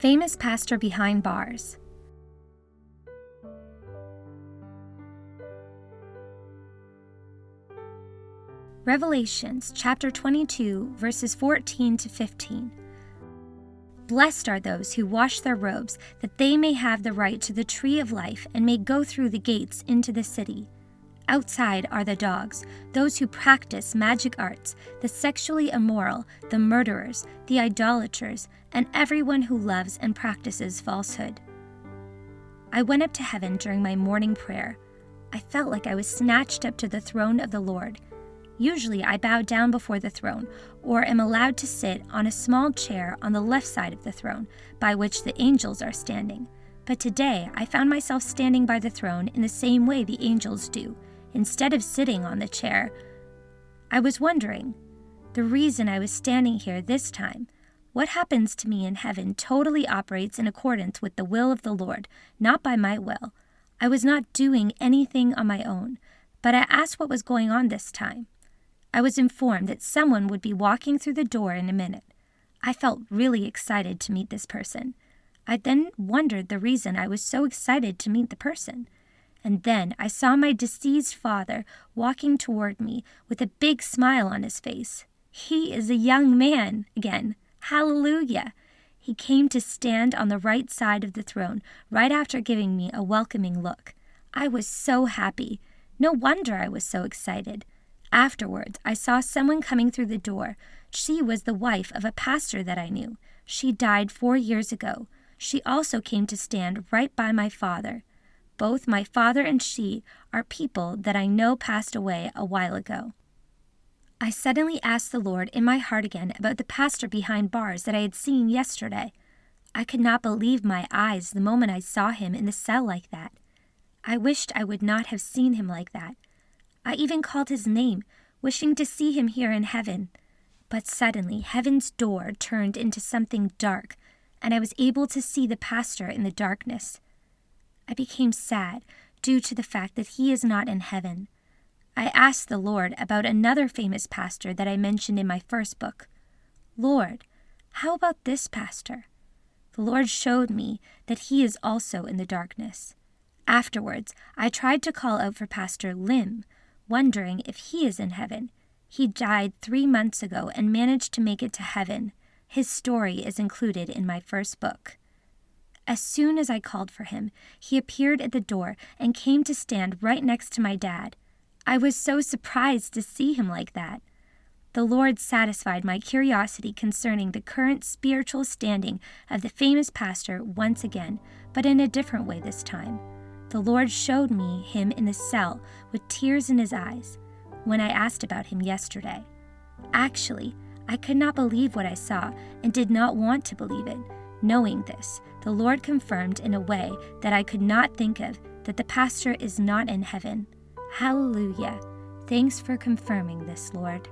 Famous pastor behind bars. Revelations chapter 22, verses 14 to 15. Blessed are those who wash their robes, that they may have the right to the tree of life and may go through the gates into the city. Outside are the dogs, those who practice magic arts, the sexually immoral, the murderers, the idolaters, and everyone who loves and practices falsehood. I went up to heaven during my morning prayer. I felt like I was snatched up to the throne of the Lord. Usually I bow down before the throne, or am allowed to sit on a small chair on the left side of the throne, by which the angels are standing. But today I found myself standing by the throne in the same way the angels do, instead of sitting on the chair. I was wondering, the reason I was standing here this time. What happens to me in heaven totally operates in accordance with the will of the Lord, not by my will. I was not doing anything on my own, but I asked what was going on this time. I was informed that someone would be walking through the door in a minute. I felt really excited to meet this person. I then wondered the reason I was so excited to meet the person. And then I saw my deceased father walking toward me with a big smile on his face. He is a young man again. Hallelujah! He came to stand on the right side of the throne right after giving me a welcoming look. I was so happy. No wonder I was so excited. Afterwards, I saw someone coming through the door. She was the wife of a pastor that I knew. She died 4 years ago. She also came to stand right by my father. Both my father and she are people that I know passed away a while ago. I suddenly asked the Lord in my heart again about the pastor behind bars that I had seen yesterday. I could not believe my eyes the moment I saw him in the cell like that. I wished I would not have seen him like that. I even called his name, wishing to see him here in heaven. But suddenly heaven's door turned into something dark, and I was able to see the pastor in the darkness. I became sad due to the fact that he is not in heaven. I asked the Lord about another famous pastor that I mentioned in my first book. Lord, how about this pastor? The Lord showed me that he is also in the darkness. Afterwards, I tried to call out for Pastor Lim, wondering if he is in heaven. He died 3 months ago and managed to make it to heaven. His story is included in my first book. As soon as I called for him, he appeared at the door and came to stand right next to my dad. I was so surprised to see him like that. The Lord satisfied my curiosity concerning the current spiritual standing of the famous pastor once again, but in a different way this time. The Lord showed me him in the cell with tears in his eyes when I asked about him yesterday. Actually, I could not believe what I saw and did not want to believe it. Knowing this, the Lord confirmed in a way that I could not think of that the pastor is not in heaven. Hallelujah. Thanks for confirming this, Lord.